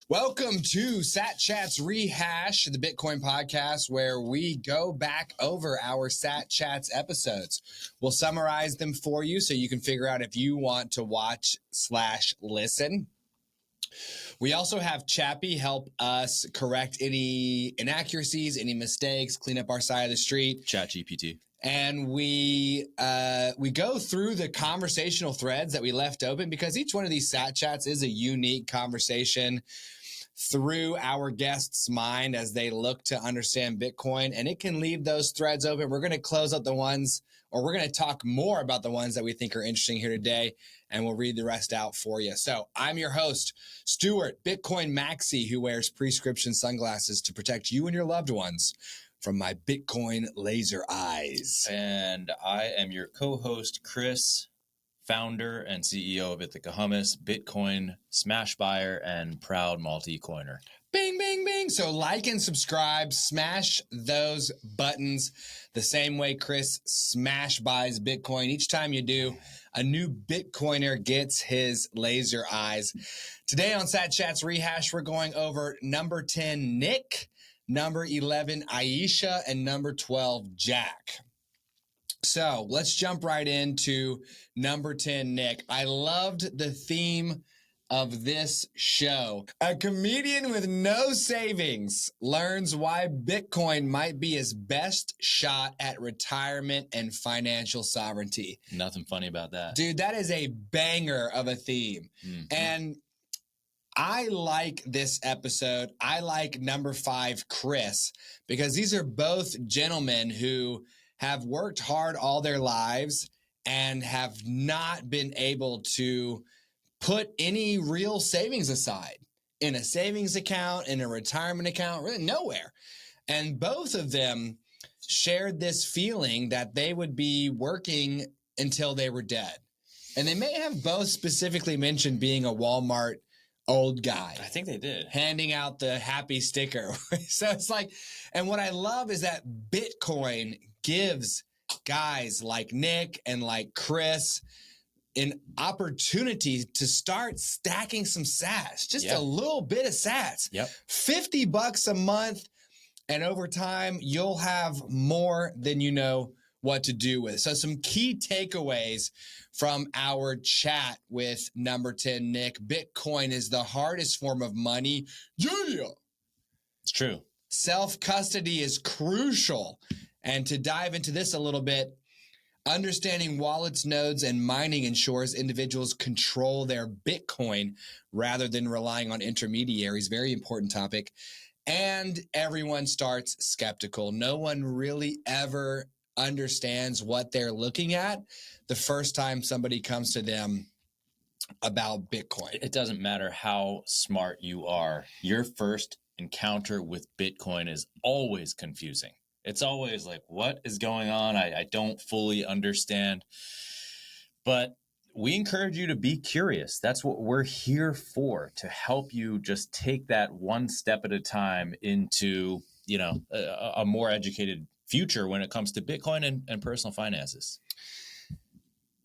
Welcome to Sat Chats Rehash, the Bitcoin podcast where we go back over our Sat Chats episodes. We'll summarize them for you so you can figure out if you want to watch/listen. We also have Chappie help us correct any inaccuracies, any mistakes, clean up our side of the street. ChatGPT. And we go through the conversational threads that we left open because each one of these Sat Chats is a unique conversation through our guest's mind as they look to understand Bitcoin, and it can leave those threads open. We're going to close out the ones, or we're going to talk more about the ones that we think are interesting here today, and we'll read the rest out for you. So I'm your host, Stuart, Bitcoin Maxi, who wears prescription sunglasses to protect you and your loved ones from my Bitcoin laser eyes. And I am your co-host, Chris, founder and CEO of Ithaca Hummus, Bitcoin smash buyer, and proud multi-coiner. Bing, bing, bing. So like and subscribe, smash those buttons the same way Chris smash buys Bitcoin. Each time you do, a new Bitcoiner gets his laser eyes. Today on Sat Chats Rehash, we're going over number 10, Nick, number 11, Aisha, and number 12, Jack. So let's jump right into number 10, Nick. I loved the theme of this show. A comedian with no savings learns why Bitcoin might be his best shot at retirement and financial sovereignty. Nothing funny about that. Dude, that is a banger of a theme. Mm-hmm. And I like this episode. I like number 5, Chris, because these are both gentlemen who have worked hard all their lives and have not been able to put any real savings aside in a savings account, in a retirement account, really nowhere. And both of them shared this feeling that they would be working until they were dead. And they may have both specifically mentioned being a Walmart old guy. I think they did. Handing out the happy sticker. So it's like, and what I love is that Bitcoin gives guys like Nick and like Chris an opportunity to start stacking some sats, just a little bit of sats. Yep. $50 a month. And over time, you'll have more than you know what to do with. So some key takeaways from our chat with number 10, Nick. Bitcoin is the hardest form of money. Yeah. It's true. Self-custody is crucial. And to dive into this a little bit, understanding wallets, nodes, and mining ensures individuals control their Bitcoin rather than relying on intermediaries. Very important topic. And everyone starts skeptical. No one really ever understands what they're looking at the first time somebody comes to them about Bitcoin. It doesn't matter how smart you are. Your first encounter with Bitcoin is always confusing. It's always like, what is going on? I don't fully understand. But we encourage you to be curious. That's what we're here for, to help you just take that one step at a time into, a more educated future when it comes to Bitcoin and personal finances.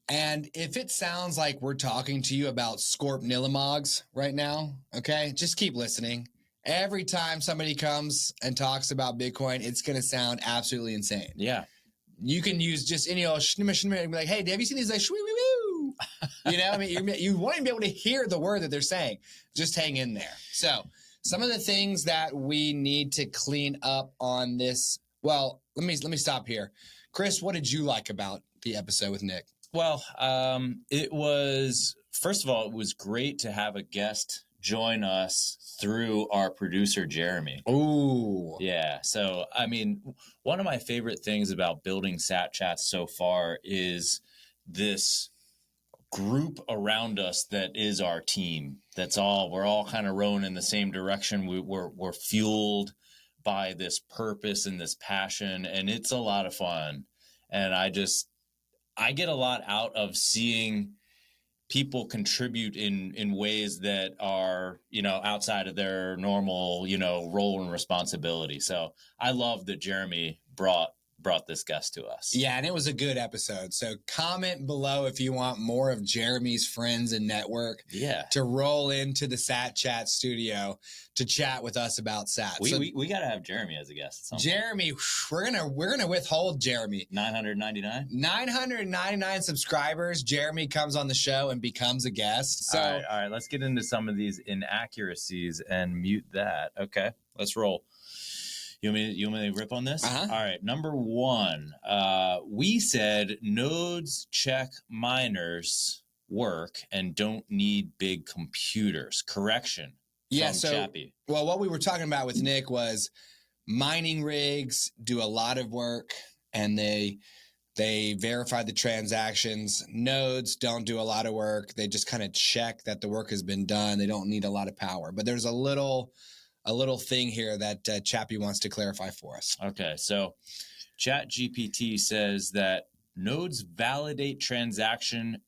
And if it sounds like we're talking to you about Scorp Nilimogs right now, okay, just keep listening. Every time somebody comes and talks about Bitcoin, it's going to sound absolutely insane. Yeah. You can use just any old shimmer and be like, hey, have you seen these like shwee wee woo? You won't even be able to hear the word that they're saying. Just hang in there. So some of the things that we need to clean up on this. Well, let me stop here. Chris, what did you like about the episode with Nick? Well, it was, first of all, it was great to have a guest join us through our producer, Jeremy. Ooh. Yeah. So, I mean, one of my favorite things about building Sat Chats so far is this group around us that is our team. We're all kind of rowing in the same direction. We're fueled by this purpose and this passion, and it's a lot of fun. And I get a lot out of seeing people contribute in ways that are, outside of their normal, role and responsibility. So I love that Jeremy brought brought this guest to us. Yeah, and it was a good episode. So comment below if you want more of Jeremy's friends and network to roll into the Sat Chat studio to chat with us about Sat. We got to have Jeremy as a guest at some Jeremy, point. we're gonna withhold Jeremy. 999? 999 subscribers. Jeremy comes on the show and becomes a guest. So all right, let's get into some of these inaccuracies and mute that. Okay, let's roll. You want me to rip on this? Uh-huh. All right. Number one, we said nodes check miners work and don't need big computers. Correction. Yeah. So, Chappie. Well, what we were talking about with Nick was mining rigs do a lot of work and they verify the transactions. Nodes don't do a lot of work. They just kind of check that the work has been done. They don't need a lot of power. But there's a little thing here that Chappie wants to clarify for us. Okay, so ChatGPT says that nodes validate transactions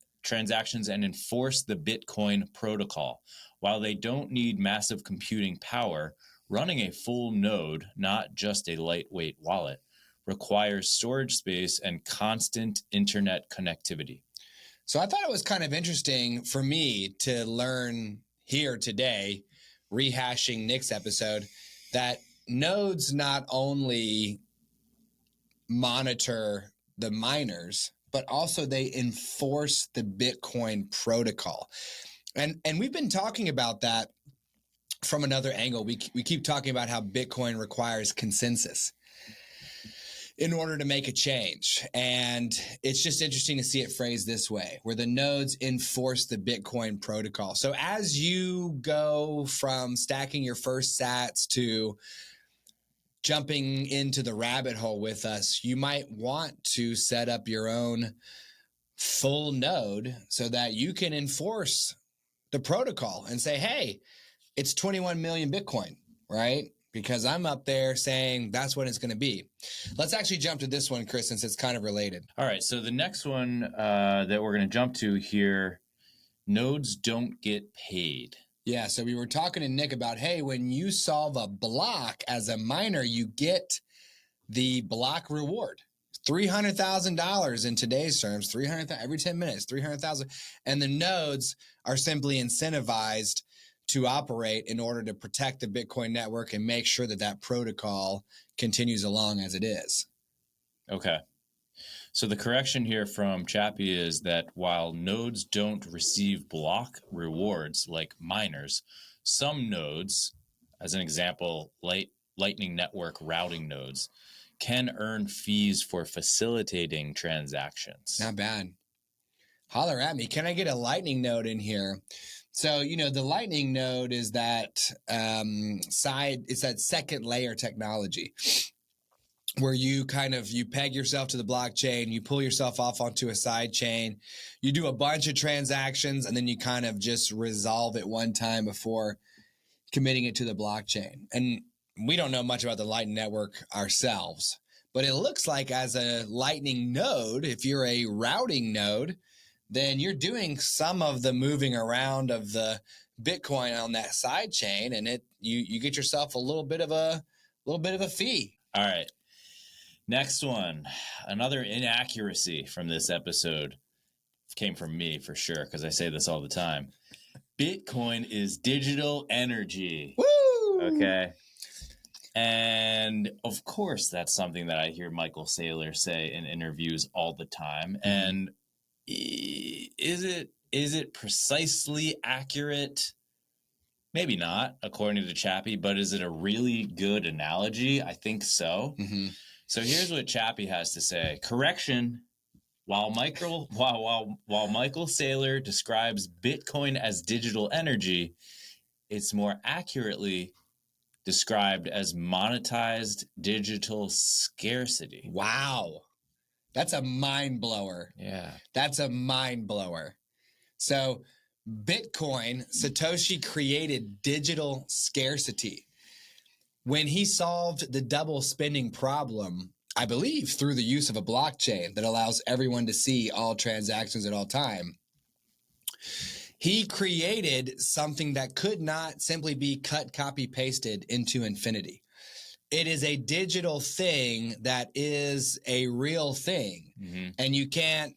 and enforce the Bitcoin protocol. While they don't need massive computing power, running a full node, not just a lightweight wallet, requires storage space and constant internet connectivity. So I thought it was kind of interesting for me to learn here today, rehashing Nick's episode, that nodes not only monitor the miners, but also they enforce the Bitcoin protocol. And we've been talking about that from another angle. We keep talking about how Bitcoin requires consensus in order to make a change. And it's just interesting to see it phrased this way, where the nodes enforce the Bitcoin protocol. So as you go from stacking your first sats to jumping into the rabbit hole with us, you might want to set up your own full node so that you can enforce the protocol and say, hey, it's 21 million Bitcoin, right? Because I'm up there saying that's what it's going to be. Let's actually jump to this one, Chris, since it's kind of related. All right. So the next one that we're going to jump to here, nodes don't get paid. Yeah. So we were talking to Nick about, hey, when you solve a block as a miner, you get the block reward. $300,000 in today's terms, 300,000 every 10 minutes, 300,000. And the nodes are simply incentivized to operate in order to protect the Bitcoin network and make sure that that protocol continues along as it is. Okay. So the correction here from Chappie is that while nodes don't receive block rewards like miners, some nodes, as an example, Lightning Network routing nodes, can earn fees for facilitating transactions. Not bad. Holler at me. Can I get a Lightning node in here? So, the Lightning node is that it's that second layer technology where you peg yourself to the blockchain, you pull yourself off onto a side chain, you do a bunch of transactions, and then you kind of just resolve it one time before committing it to the blockchain. And we don't know much about the Lightning Network ourselves, but it looks like as a Lightning node, if you're a routing node, then you're doing some of the moving around of the Bitcoin on that side chain, and you get yourself a little bit of a fee. All right. Next one, another inaccuracy from this episode came from me for sure, because I say this all the time. Bitcoin is digital energy. Woo! Okay. And of course, that's something that I hear Michael Saylor say in interviews all the time. Mm-hmm. And is it precisely accurate? Maybe not, according to Chappie, but is it a really good analogy? I think so. Mm-hmm. So here's what Chappie has to say. Correction. While Michael Saylor describes Bitcoin as digital energy, it's more accurately described as monetized digital scarcity. Wow. That's a mind blower. Yeah. That's a mind blower. So Bitcoin, Satoshi created digital scarcity. When he solved the double spending problem, I believe through the use of a blockchain that allows everyone to see all transactions at all time, he created something that could not simply be cut, copy, pasted into infinity. it is a digital thing that is a real thing, and you can't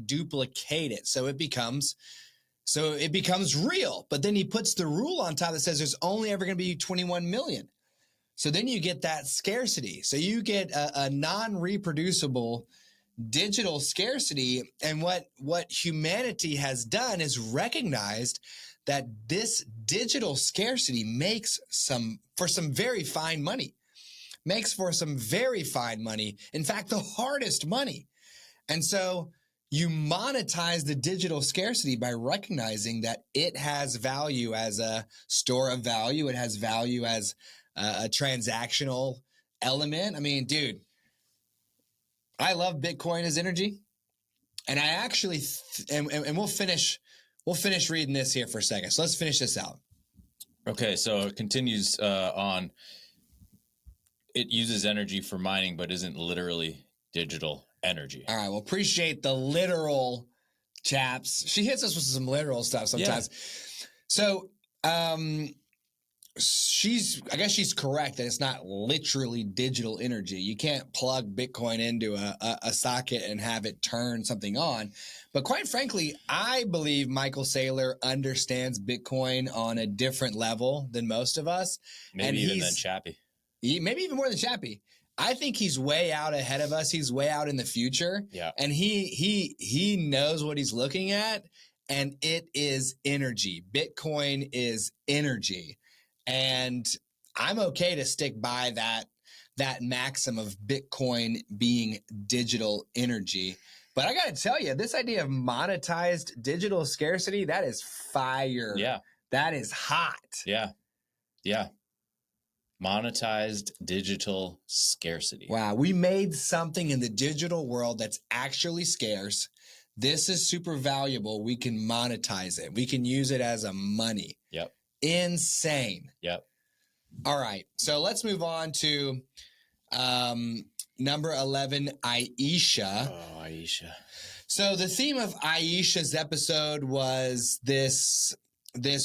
duplicate it. So it becomes real. But then he puts the rule on top that says there's only ever going to be 21 million. So then you get that scarcity. So you get a non-reproducible digital scarcity. And what humanity has done is recognized that this digital scarcity makes for some very fine money. In fact, the hardest money. And so you monetize the digital scarcity by recognizing that it has value as a store of value. It has value as a transactional element. I mean, dude, I love Bitcoin as energy. And I actually, and we'll finish reading this here for a second. So let's finish this out. Okay. So it continues on. It uses energy for mining, but isn't literally digital energy. All right. Well, appreciate the literal chaps. She hits us with some literal stuff sometimes. Yeah. So, I guess she's correct that it's not literally digital energy. You can't plug Bitcoin into a socket and have it turn something on. But quite frankly, I believe Michael Saylor understands Bitcoin on a different level than most of us. Maybe even than Chappie. Maybe even more than Chappie. I think he's way out ahead of us. He's way out in the future. Yeah. And he knows what he's looking at, and it is energy. Bitcoin is energy. And I'm okay to stick by that maxim of Bitcoin being digital energy. But I got to tell you, this idea of monetized digital scarcity, that is fire. Yeah. That is hot. Yeah. Yeah. Monetized digital scarcity. Wow. We made something in the digital world that's actually scarce. This is super valuable. We can monetize it. We can use it as a money. Yep. Insane. Yep. All right. So let's move on to number 11, Aisha. Oh, Aisha. So the theme of Aisha's episode was this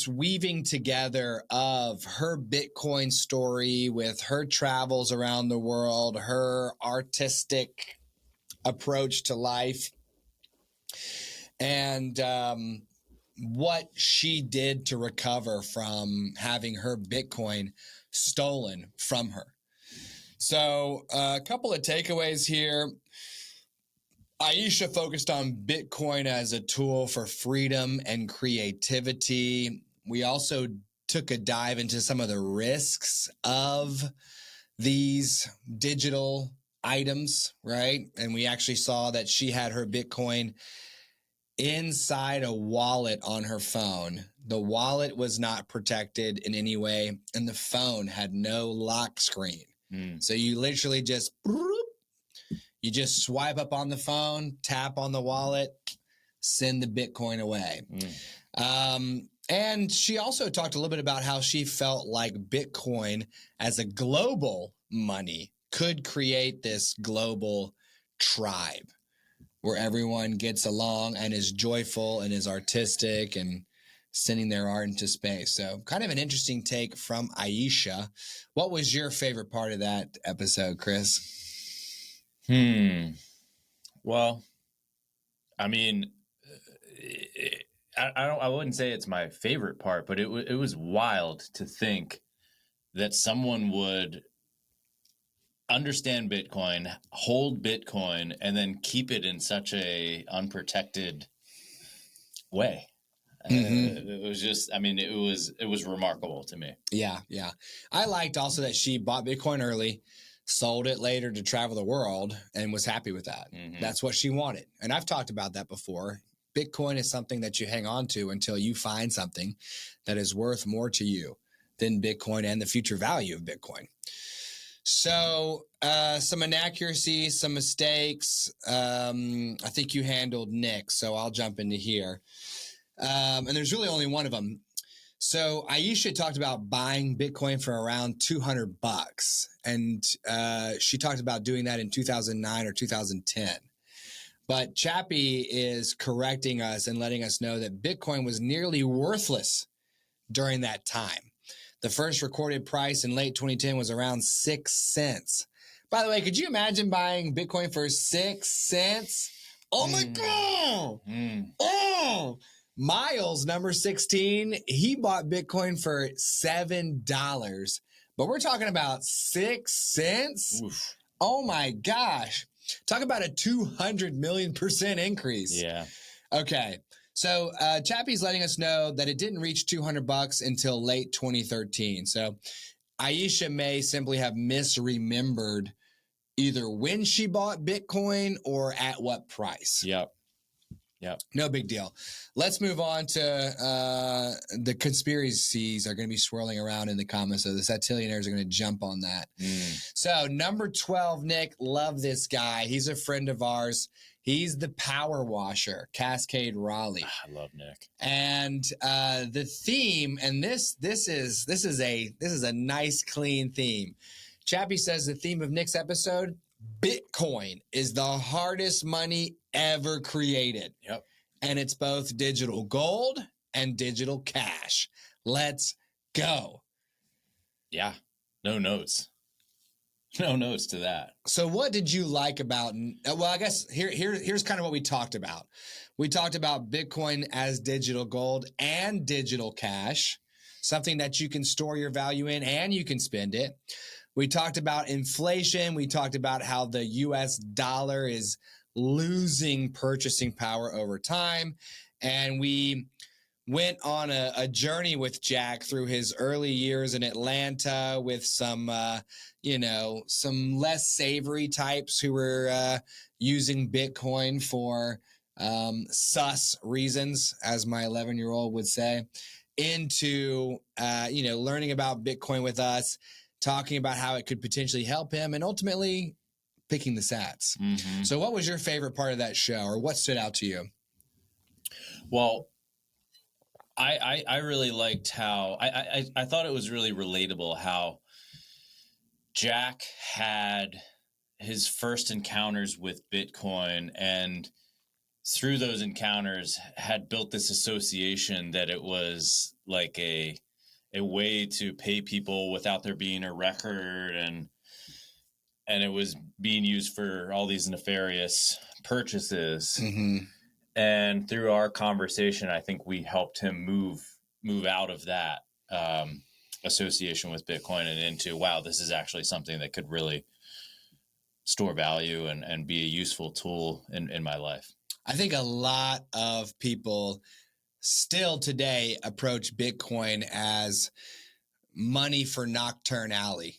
weaving together of her Bitcoin story with her travels around the world, her artistic approach to life, and what she did to recover from having her Bitcoin stolen from her. So a couple of takeaways here. Aisha focused on Bitcoin as a tool for freedom and creativity. We also took a dive into some of the risks of these digital items, right? And we actually saw that she had her Bitcoin inside a wallet on her phone. The wallet was not protected in any way, and the phone had no lock screen. So you literally just swipe up on the phone, tap on the wallet, send the Bitcoin away. And she also talked a little bit about how she felt like Bitcoin as a global money could create this global tribe where everyone gets along and is joyful and is artistic and sending their art into space. So kind of an interesting take from Aisha. What was your favorite part of that episode, Chris? Well, I mean, I wouldn't say it's my favorite part, but it was wild to think that someone would understand Bitcoin, hold Bitcoin, and then keep it in such a unprotected way. It was just, I mean, it was remarkable to me. Yeah. I liked also that she bought Bitcoin early, sold it later to travel the world, and was happy with that. That's what she wanted. And I've talked about that before. Bitcoin is something that you hang on to until you find something that is worth more to you than Bitcoin and the future value of Bitcoin. So some inaccuracies, some mistakes. I think you handled Nick, so I'll jump into here. And there's really only one of them. So Aisha talked about buying Bitcoin for around $200. And she talked about doing that in 2009 or 2010. But Chappie is correcting us and letting us know that Bitcoin was nearly worthless during that time. The first recorded price in late 2010 was around 6 cents. By the way, could you imagine buying Bitcoin for 6 cents? Oh my God. Oh, Miles, number 16, he bought Bitcoin for $7. But we're talking about 6 cents? Oof. Oh my gosh. Talk about a 200 million% increase. Yeah. Okay. So Chappie's letting us know that it didn't reach $200 until late 2013. So Aisha may simply have misremembered either when she bought Bitcoin or at what price. Yep. No big deal. Let's move on to the conspiracies are going to be swirling around in the comments. So the Satillionaires are going to jump on that. So number 12, Nick, love this guy. He's a friend of ours. He's the power washer, Cascade Raleigh. I love Nick. And the theme, and this is a nice, clean theme. Chappie says the theme of Nick's episode, Bitcoin is the hardest money ever created. Yep. And it's both digital gold and digital cash. Let's go. Yeah. No notes. No notes to that. So what did you like about, well, I guess here's kind of what we talked about. We talked about Bitcoin as digital gold and digital cash, something that you can store your value in and you can spend it. We talked about inflation. We talked about how the US dollar is losing purchasing power over time. And we went on a journey with Jack through his early years in Atlanta with some, some less savory types who were using Bitcoin for sus reasons, as my 11-year-old would say, into, learning about Bitcoin with us, talking about how it could potentially help him, and ultimately picking the sats. Mm-hmm. So what was your favorite part of that show, or what stood out to you? Well, I really liked how I thought it was really relatable how Jack had his first encounters with Bitcoin, and through those encounters had built this association that it was like a way to pay people without there being a record, and it was being used for all these nefarious purchases. Mm-hmm. And through our conversation, I think we helped him move out of that association with Bitcoin and into, wow, this is actually something that could really store value and be a useful tool in my life. I think a lot of people still today approach Bitcoin as money for Nocturne Alley.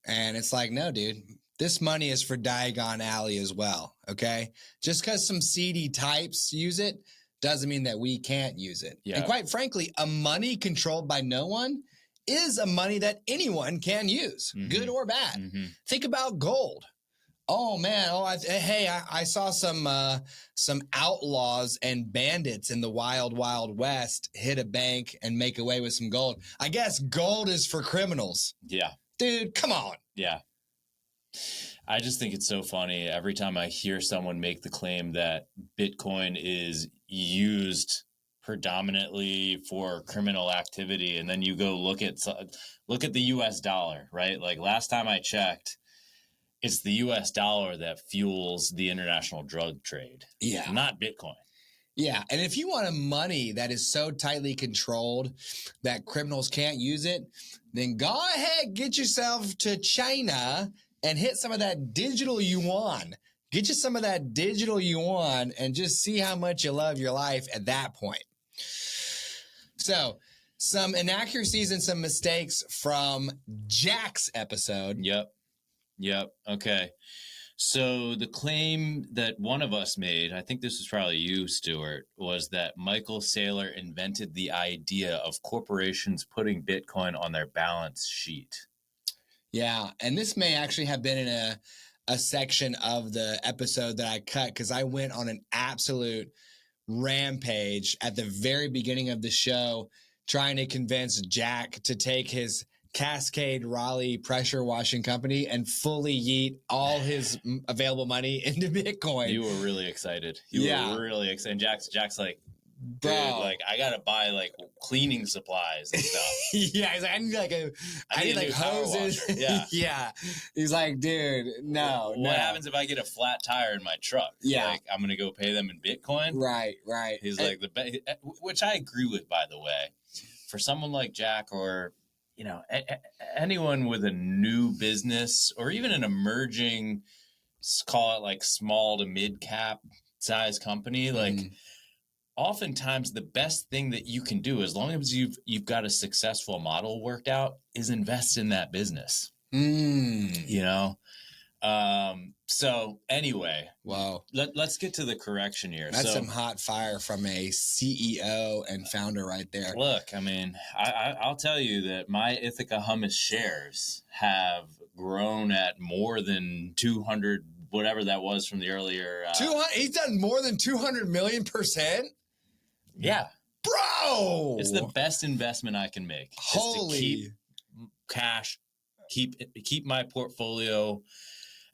And it's like, no, dude, this money is for Diagon Alley as well. Okay. Just because some seedy types use it doesn't mean that we can't use it. Yeah. And quite frankly, a money controlled by no one is a money that anyone can use, good or bad. Mm-hmm. Think about gold. Oh man! I saw some outlaws and bandits in the wild West hit a bank and make away with some gold. I guess gold is for criminals. Yeah, dude, come on. Yeah, I just think it's so funny every time I hear someone make the claim that Bitcoin is used predominantly for criminal activity, and then you go look at the U.S. dollar, right? Like last time I checked, it's the U.S. dollar that fuels the international drug trade. Yeah. Not Bitcoin. Yeah. And if you want a money that is so tightly controlled that criminals can't use it, then go ahead, get yourself to China and hit some of that digital yuan. Get you some of that digital yuan and just see how much you love your life at that point. So, some inaccuracies and some mistakes from Jack's episode. Yep. Okay. So the claim that one of us made, I think this was probably you, Stuart, was that Michael Saylor invented the idea of corporations putting Bitcoin on their balance sheet. Yeah. And this may actually have been in a section of the episode that I cut because I went on an absolute rampage at the very beginning of the show trying to convince Jack to take his Cascade Raleigh pressure washing company and fully yeet all his available money into Bitcoin. You were really excited. You were really excited. Jack's like, Bro. Dude, like I gotta buy like cleaning supplies and stuff. Yeah, he's like, I need like a new power hoses. washer. Yeah. Yeah. He's like, dude, no. What happens if I get a flat tire in my truck? Yeah. Like I'm gonna go pay them in Bitcoin. Right. He's like which I agree with, by the way. For someone like Jack, or anyone with a new business or even an emerging, call it like small to mid cap size company, like oftentimes the best thing that you can do, as long as you've got a successful model worked out, is invest in that business. So anyway, wow. Let's get to the correction here. That's some hot fire from a CEO and founder right there. Look, I mean, I'll tell you that my Ithaca Hummus shares have grown at more than 200, whatever that was from the earlier. 200. He's done more than 200,000,000%. Yeah, bro, it's the best investment I can make. Holy, to keep cash, keep my portfolio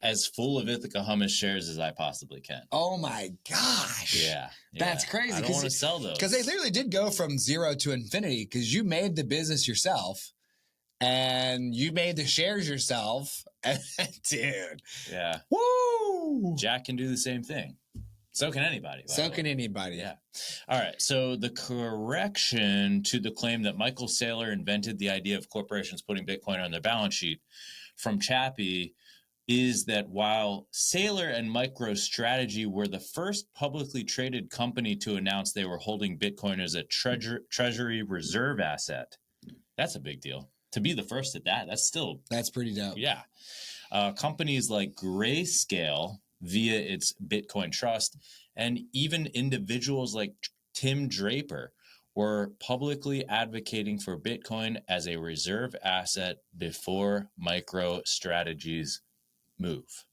as full of Ithaca Hummus shares as I possibly can. Oh my gosh. Yeah. That's crazy. I don't want to sell those. Because they literally did go from 0 to infinity because you made the business yourself and you made the shares yourself. Dude. Yeah. Woo! Jack can do the same thing. So can anybody. So can anybody. Yeah. All right. So the correction to the claim that Michael Saylor invented the idea of corporations putting Bitcoin on their balance sheet from Chappie is that while Saylor and MicroStrategy were the first publicly traded company to announce they were holding Bitcoin as a treasury reserve asset, that's a big deal. To be the first at that, that's pretty dope. Yeah. Companies like Grayscale, via its Bitcoin Trust, and even individuals like Tim Draper were publicly advocating for Bitcoin as a reserve asset before MicroStrategy's move.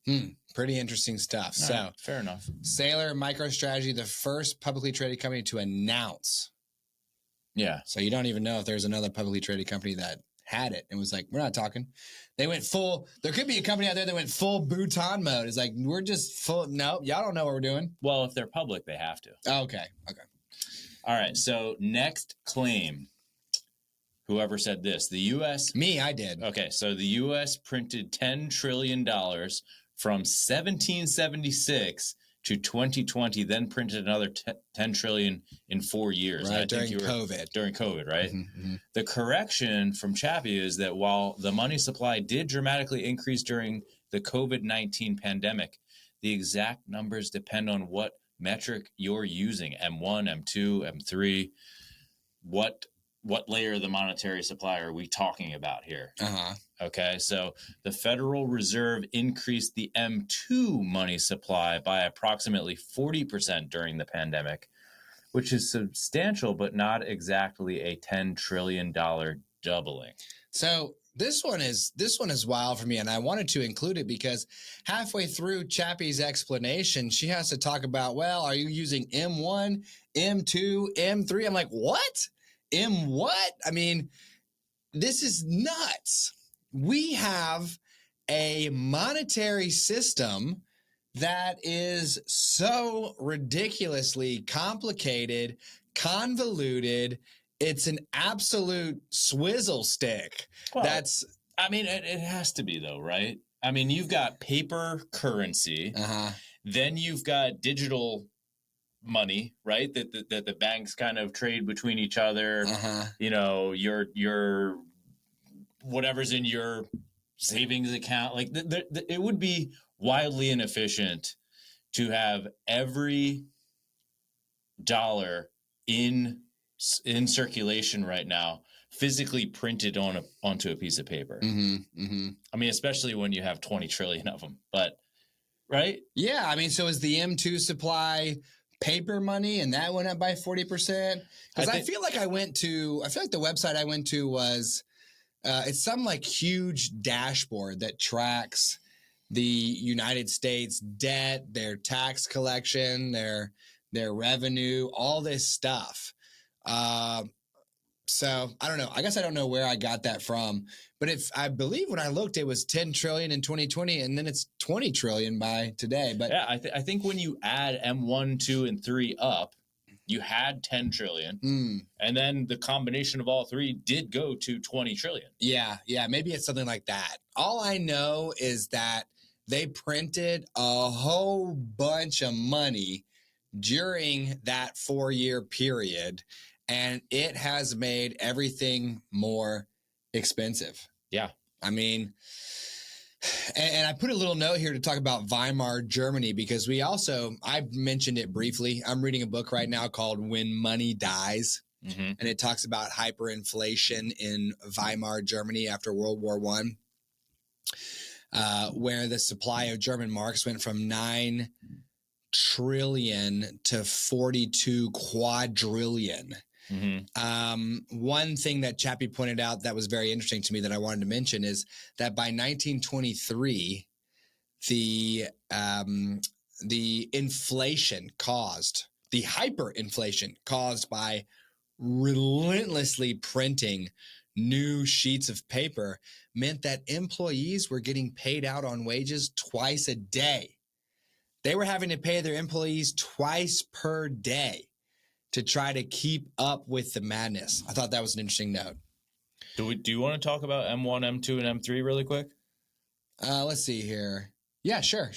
Pretty interesting stuff. So fair enough. Saylor and MicroStrategy, the first publicly traded company to announce. Yeah. So you don't even know if there's another publicly traded company that had it and was like, we're not talking. They went full. There could be a company out there that went full Bhutan mode. It's like, we're just full. No, y'all don't know what we're doing. Well, if they're public, they have to. Okay. All right. So next claim. Whoever said this, the U.S. Me, I did. Okay. So the U.S. printed $10 trillion from 1776 to 2020, then printed another 10 trillion in 4 years. Right, during COVID, right? Mm-hmm. The correction from Chappie is that while the money supply did dramatically increase during the COVID-19 pandemic, the exact numbers depend on what metric you're using, M1, M2, M3. What layer of the monetary supply are we talking about here? Okay, so the Federal Reserve increased the M2 money supply by approximately 40% during the pandemic, which is substantial, but not exactly a $10 trillion doubling. So this one is wild for me, and I wanted to include it because halfway through Chappie's explanation, she has to talk about, well, are you using M1, M2, M3? I'm like, what? M what? I mean, this is nuts. We have a monetary system that is so ridiculously complicated, convoluted. It's an absolute swizzle stick. Well, it has to be though, right? I mean, you've got paper currency, then you've got digital money, right? That the banks kind of trade between each other. You know, your whatever's in your savings account. Like it would be wildly inefficient to have every dollar in circulation right now physically printed onto a piece of paper. I mean, especially when you have 20 trillion of them. But right? Yeah, I mean, so is the M2 supply paper money, and that went up by 40%? Because I feel like the website I went to was it's some like huge dashboard that tracks the United States debt, their tax collection, their revenue, all this stuff. So I don't know. I guess I don't know where I got that from, but I believe when I looked, it was 10 trillion in 2020, and then it's 20 trillion by today. But yeah, I think when you add M1, 2, and 3 up, You had 10 trillion. Mm. And then the combination of all three did go to 20 trillion. Yeah. Maybe it's something like that. All I know is that they printed a whole bunch of money during that 4-year period, and it has made everything more expensive. Yeah. I mean, and I put a little note here to talk about Weimar Germany, because I mentioned it briefly. I'm reading a book right now called When Money Dies. Mm-hmm. And it talks about hyperinflation in Weimar Germany after World War I, where the supply of German marks went from 9 trillion to 42 quadrillion. Mm-hmm. One thing that Chappie pointed out that was very interesting to me that I wanted to mention is that by 1923, the inflation caused, the hyperinflation caused by relentlessly printing new sheets of paper meant that employees were getting paid out on wages twice a day. They were having to pay their employees twice per day to try to keep up with the madness. I thought that was an interesting note. Do you want to talk about M1, M2, and M3 really quick? Let's see here. Yeah, sure.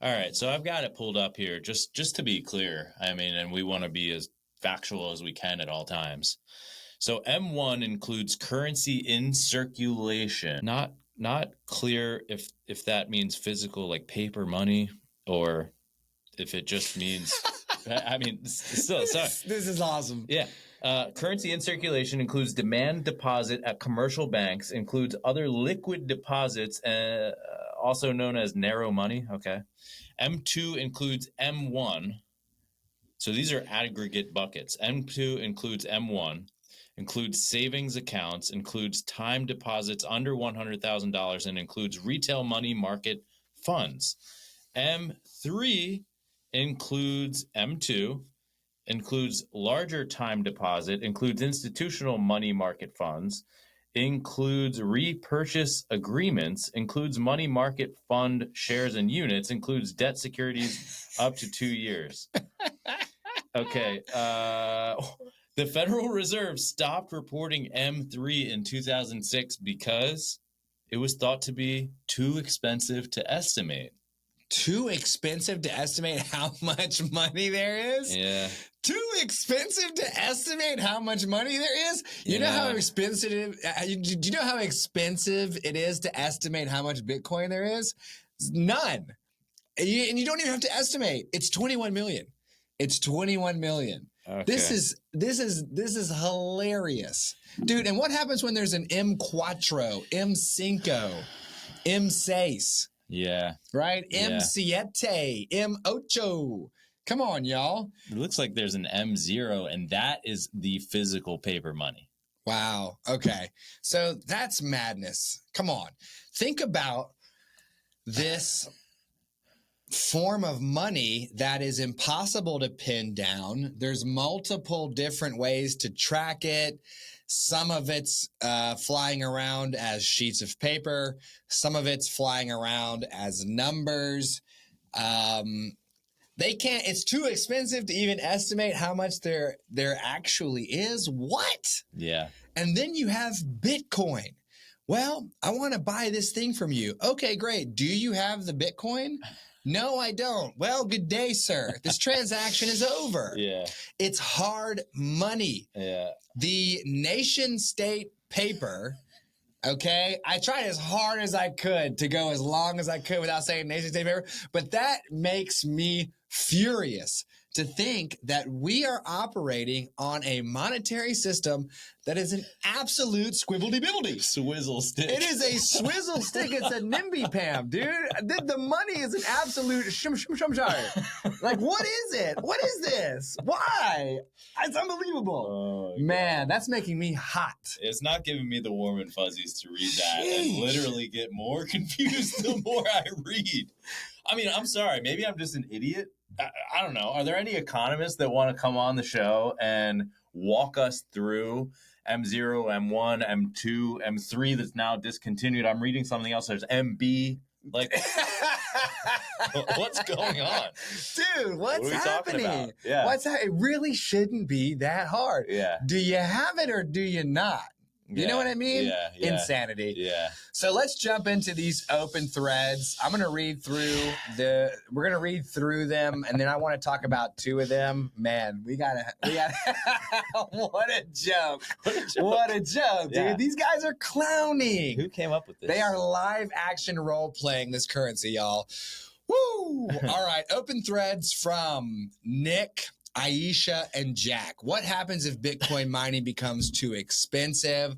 All right, so I've got it pulled up here just to be clear. I mean, and we want to be as factual as we can at all times. So M1 includes currency in circulation. Not clear if that means physical, like paper money, or if it just means I mean, still, sorry. This is awesome. Yeah. Currency in circulation includes demand deposit at commercial banks, includes other liquid deposits, also known as narrow money. Okay. M2 includes M1. So these are aggregate buckets. M2 includes M1, includes savings accounts, includes time deposits under $100,000, and includes retail money market funds. M3 includes M2, includes larger time deposit, includes institutional money market funds, includes repurchase agreements, includes money market fund shares and units, includes debt securities up to 2 years. Okay. The Federal Reserve stopped reporting M3 in 2006 because it was thought to be too expensive to estimate. Too expensive to estimate how much money there is? Yeah. Too expensive to estimate how much money there is? You know how expensive do you know how expensive it is to estimate how much Bitcoin there is? None. And you don't even have to estimate. It's 21 million. It's 21 million. Okay. This is hilarious. Dude, and what happens when there's an M4, M5, M6? Yeah. Right? Yeah. M7, M8. Come on, y'all. It looks like there's an M0, and that is the physical paper money. Wow. Okay. So that's madness. Come on. Think about this form of money that is impossible to pin down. There's multiple different ways to track it. Some of it's flying around as sheets of paper. Some of it's flying around as numbers. They can't, it's too expensive to even estimate how much there actually is. What? Yeah. And then you have Bitcoin. Well, I want to buy this thing from you. Okay, great. Do you have the Bitcoin? No, I don't. Well, good day, sir. This transaction is over. Yeah. It's hard money. Yeah. The nation state paper, okay? I tried as hard as I could to go as long as I could without saying nation state paper, but that makes me furious to think that we are operating on a monetary system that is an absolute squibbly-bibbledy. Swizzle stick. It is a swizzle stick. It's a NIMBY-PAM, dude. The money is an absolute shum-shum-shum-shire. Like, what is it? What is this? Why? It's unbelievable. Oh, man, that's making me hot. It's not giving me the warm and fuzzies to read that and literally get more confused the more I read. I mean, I'm sorry. Maybe I'm just an idiot. I don't know. Are there any economists that want to come on the show and walk us through M0, M1, M2, M3 that's now discontinued? I'm reading something else. There's MB, Like, what's going on? Dude, what's What are we talking happening? about? Yeah. What's that? It really shouldn't be that hard. Yeah. Do you have it or do you not? You know what I mean? Yeah. Insanity. Yeah. So let's jump into these open threads. I'm going to read through we're going to read through them. And then I want to talk about two of them. Man, we got what a joke. What a joke, dude. Yeah. These guys are clowning. Who came up with this? They are live action role playing this currency, y'all. Woo! All right. Open threads from Nick, Aisha, and Jack. What happens if Bitcoin mining becomes too expensive?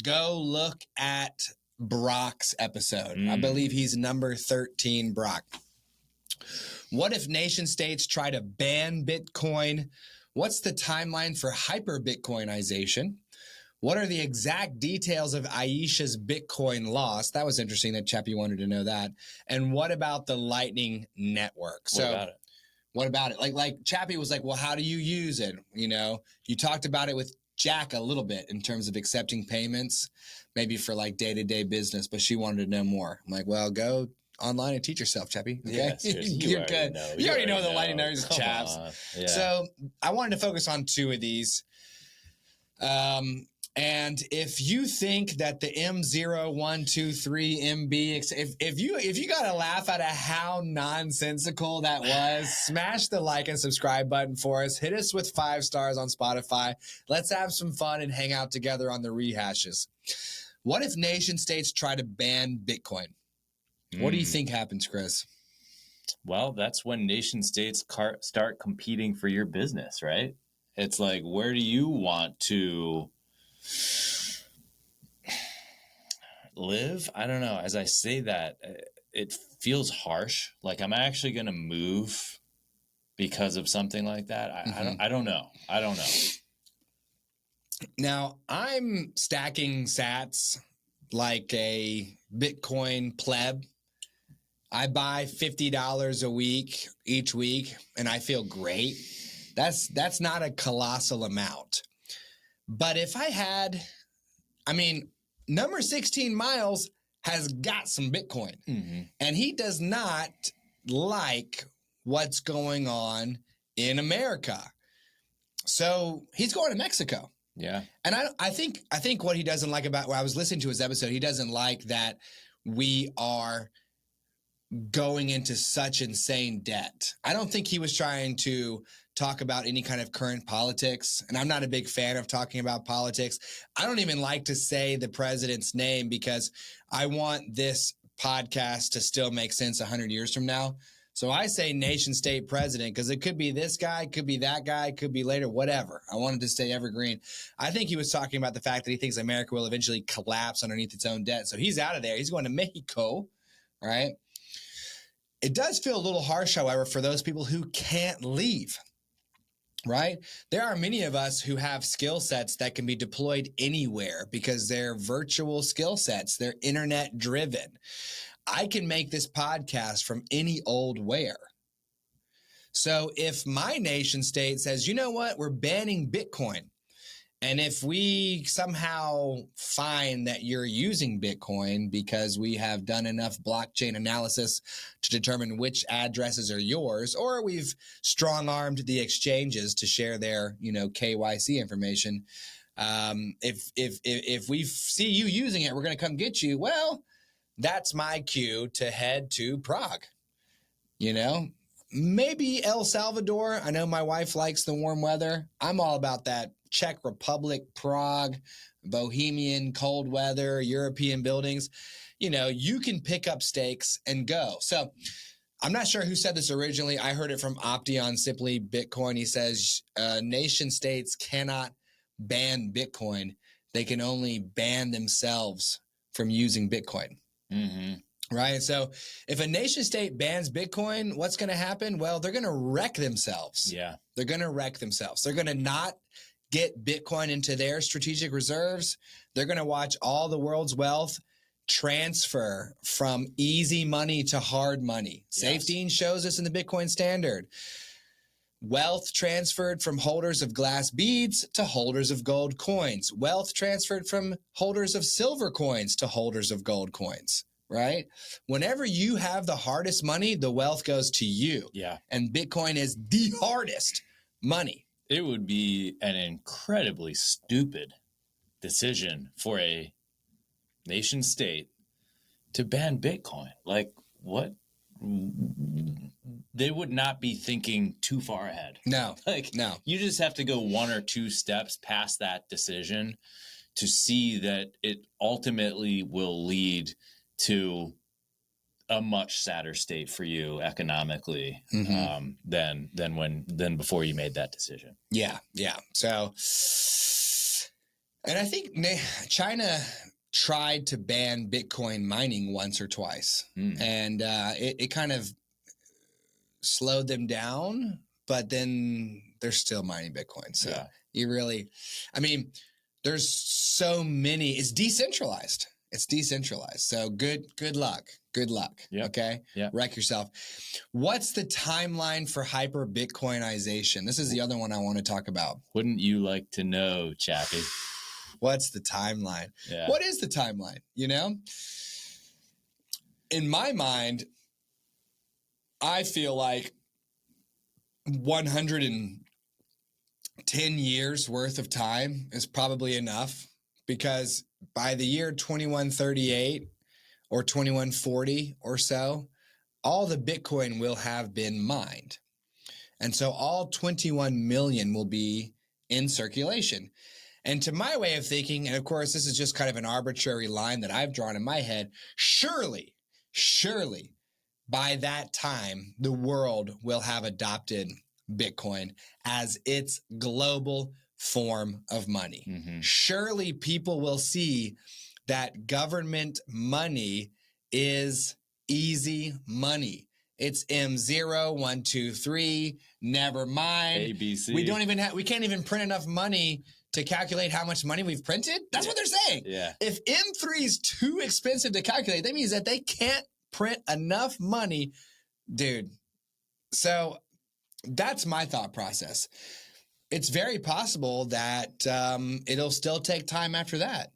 Go look at Brock's episode. I believe he's number 13, Brock. What if nation states try to ban Bitcoin? What's the timeline for hyper-Bitcoinization? What are the exact details of Aisha's Bitcoin loss? That was interesting that Chappie wanted to know that. And what about the Lightning Network? What about it? Like Chappie was like, well, how do you use it? You know, you talked about it with Jack a little bit in terms of accepting payments, maybe for like day-to-day business, but she wanted to know more. I'm like, well, go online and teach yourself, Chappie. Okay? Yeah, You're good. You already know the Lightning Network is chaps. Yeah. So I wanted to focus on two of these. And if you think that the M0123MB, if you got to laugh at how nonsensical that was, smash the like and subscribe button for us. Hit us with 5 stars on Spotify. Let's have some fun and hang out together on the rehashes. What if nation states try to ban Bitcoin? What do you think happens, Chris? Well, that's when nation states start competing for your business, right? It's like, where do you want to live? I don't know. As I say that, it feels harsh. Like I'm actually going to move because of something like that. I don't know. Now, I'm stacking sats like a Bitcoin pleb. I buy $50 a week each week, and I feel great. That's not a colossal amount. But if I had, number 16 Miles has got some Bitcoin, and he does not like what's going on in America. So he's going to Mexico. Yeah. And I think what he doesn't like about, I was listening to his episode, he doesn't like that we are going into such insane debt. I don't think he was trying to talk about any kind of current politics. And I'm not a big fan of talking about politics. I don't even like to say the president's name because I want this podcast to still make sense 100 years from now. So I say nation state president because it could be this guy, could be that guy, could be later, whatever. I wanted to stay evergreen. I think he was talking about the fact that he thinks America will eventually collapse underneath its own debt. So he's out of there. He's going to Mexico, right? It does feel a little harsh, however, for those people who can't leave, right? There are many of us who have skill sets that can be deployed anywhere because they're virtual skill sets. They're internet driven. I can make this podcast from any old where. So if my nation state says, you know what, we're banning Bitcoin, and if we somehow find that you're using Bitcoin because we have done enough blockchain analysis to determine which addresses are yours, or we've strong-armed the exchanges to share their, KYC information, if we see you using it, we're going to come get you. Well, that's my cue to head to Prague. Maybe El Salvador. I know my wife likes the warm weather. I'm all about that. Czech Republic, Prague, Bohemian, cold weather, European buildings. You can pick up stakes and go. So I'm not sure who said this originally. I heard it from Opti on Simply Bitcoin. He says nation states cannot ban Bitcoin. They can only ban themselves from using Bitcoin. Right? So if a nation state bans Bitcoin, what's going to happen? Well, they're going to wreck themselves. Yeah. They're going to wreck themselves. They're going to not get Bitcoin into their strategic reserves. They're going to watch all the world's wealth transfer from easy money to hard money. Yes. Safety shows us in the Bitcoin standard. Wealth transferred from holders of glass beads to holders of gold coins. Wealth transferred from holders of silver coins to holders of gold coins. right? Whenever you have the hardest money, the wealth goes to you. Yeah. And Bitcoin is the hardest money. It would be an incredibly stupid decision for a nation state to ban Bitcoin. Like, what? They would not be thinking too far ahead. No, Like, no. You just have to go one or two steps past that decision to see that it ultimately will lead to a much sadder state for you economically than before you made that decision. Yeah. So, and I think China tried to ban Bitcoin mining once or twice, and it kind of slowed them down, but then they're still mining Bitcoin. So you really, I mean, there's so many, it's decentralized. So good luck. Yep. Okay. Yep. Wreck yourself. What's the timeline for hyper Bitcoinization? This is the other one I want to talk about. Wouldn't you like to know, Chappie? What's the timeline? Yeah. What is the timeline? You know, in my mind, I feel like 110 years worth of time is probably enough, because by the year 2138 or 2140 or so, all the Bitcoin will have been mined. And so all 21 million will be in circulation. And to my way of thinking, and of course, this is just kind of an arbitrary line that I've drawn in my head, surely, by that time, the world will have adopted Bitcoin as its global form of money. Mm-hmm. Surely people will see that government money is easy money. It's M0, 1, 2, 3, never mind. ABC. We can't even print enough money to calculate how much money we've printed. That's what they're saying. Yeah. If M3 is too expensive to calculate, that means that they can't print enough money, dude. So that's my thought process. It's very possible that it'll still take time after that.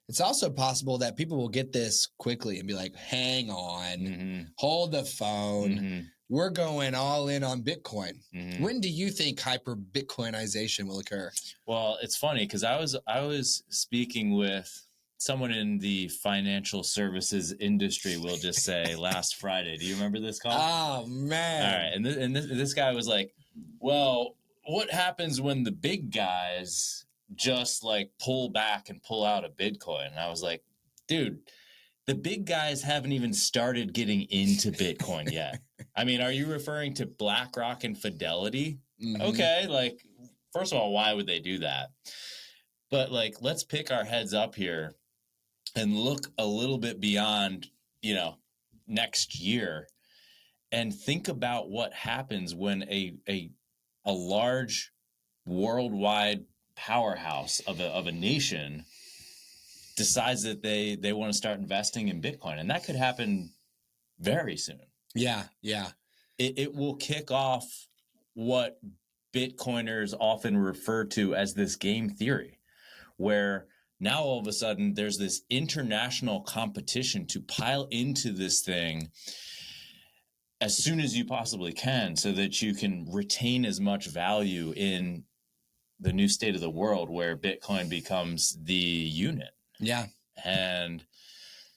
It's also possible that people will get this quickly and be like, hang on, hold the phone. We're going all in on Bitcoin. When do you think hyper Bitcoinization will occur? Well, it's funny because I was speaking with someone in the financial services industry, we'll just say, last Friday. Do you remember this call? Oh, man. All right. And this guy was like, well, what happens when the big guys just like pull back and pull out of Bitcoin? And I was like, dude, the big guys haven't even started getting into Bitcoin yet. I mean, are you referring to BlackRock and Fidelity? Okay, like, first of all, why would they do that? But like, let's pick our heads up here and look a little bit beyond, next year, and think about what happens when a large worldwide powerhouse of a nation decides that they want to start investing in Bitcoin. And that could happen very soon. Yeah. It will kick off what Bitcoiners often refer to as this game theory, where now all of a sudden there's this international competition to pile into this thing as soon as you possibly can so that you can retain as much value in the new state of the world where Bitcoin becomes the unit. Yeah. And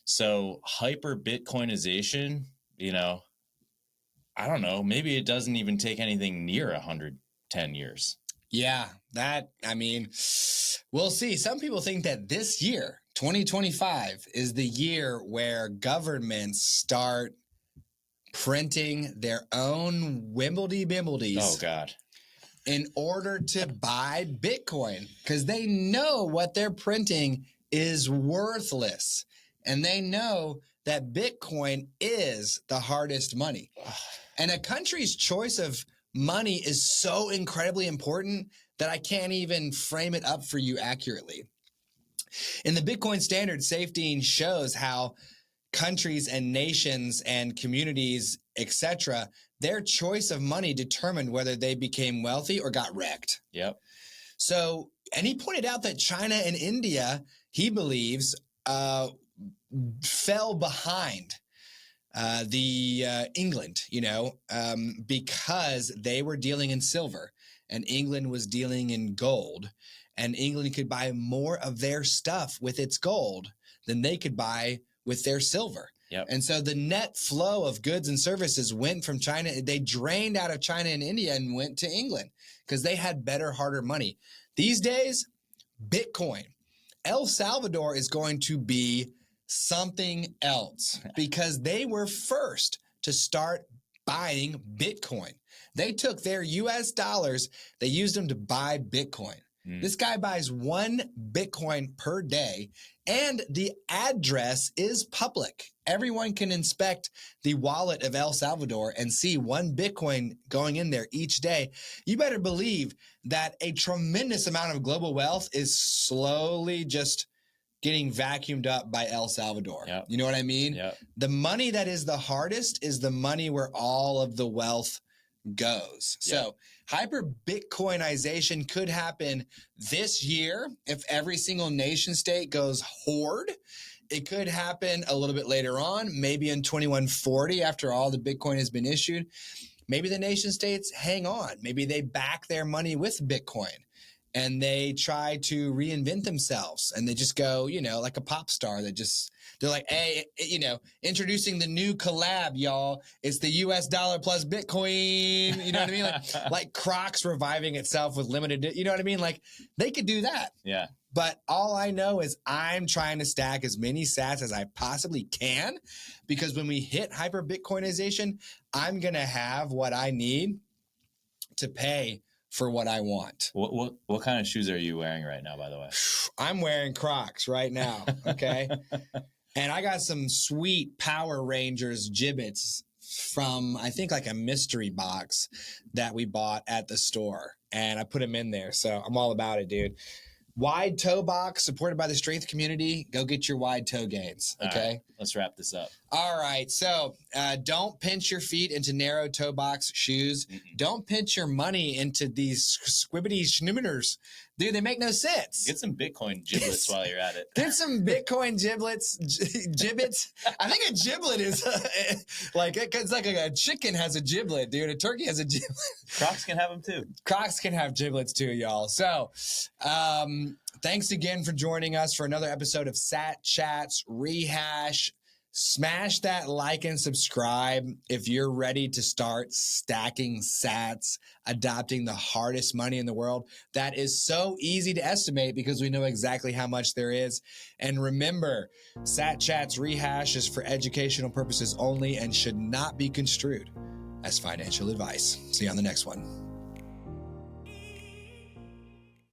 so hyper Bitcoinization, I don't know, maybe it doesn't even take anything near 110 years. Yeah, we'll see. Some people think that this year, 2025, is the year where governments start printing their own Wimbledy-Bimbledies. Oh, God. In order to buy Bitcoin, because they know what they're printing is worthless. And they know that Bitcoin is the hardest money. And a country's choice of money is so incredibly important that I can't even frame it up for you accurately. In the Bitcoin Standard, Safety shows how countries and nations and communities, etc., their choice of money determined whether they became wealthy or got wrecked. Yep. So, and he pointed out that China and India, he believes, fell behind the England, because they were dealing in silver and England was dealing in gold, and England could buy more of their stuff with its gold than they could buy with their silver. Yep. And so the net flow of goods and services went from China. They drained out of China and India and went to England because they had better, harder money. These days, Bitcoin. El Salvador is going to be something else because they were first to start buying Bitcoin. They took their US dollars, they used them to buy Bitcoin. This guy buys 1 Bitcoin per day, and the address is public. Everyone can inspect the wallet of El Salvador and see 1 Bitcoin going in there each day. You better believe that a tremendous amount of global wealth is slowly just getting vacuumed up by El Salvador. Yep. You know what I mean? Yep. The money that is the hardest is the money where all of the wealth goes. So hyper Bitcoinization could happen this year if every single nation state goes hoard. It could happen a little bit later on, maybe in 2140 after all the Bitcoin has been issued. Maybe the nation states hang on. Maybe they back their money with Bitcoin and they try to reinvent themselves and they just go, like a pop star that just, they're like, hey, introducing the new collab, y'all. It's the US dollar plus Bitcoin. You know what I mean? Like Crocs reviving itself with limited, you know what I mean? Like they could do that. Yeah. But all I know is I'm trying to stack as many sats as I possibly can, because when we hit hyper Bitcoinization, I'm going to have what I need to pay for what I want. What kind of shoes are you wearing right now, by the way? I'm wearing Crocs right now. Okay. And I got some sweet Power Rangers gibbets from, I think, like a mystery box that we bought at the store. And I put them in there. So I'm all about it, dude. Wide toe box supported by the strength community. Go get your wide toe gains. Okay. All right, let's wrap this up. All right. So don't pinch your feet into narrow toe box shoes. Don't pinch your money into these squibbity schniminers. Dude, they make no sense. Get some Bitcoin giblets while you're at it. Get some Bitcoin giblets. I think a giblet is it's like a chicken has a giblet, dude. A turkey has a giblet. Crocs can have them too. Crocs can have giblets too, y'all. So, thanks again for joining us for another episode of Sat Chats Rehash. Smash that like and subscribe if you're ready to start stacking sats, adopting the hardest money in the world. That is so easy to estimate because we know exactly how much there is. And remember, Sat Chats Rehash is for educational purposes only and should not be construed as financial advice. See you on the next one.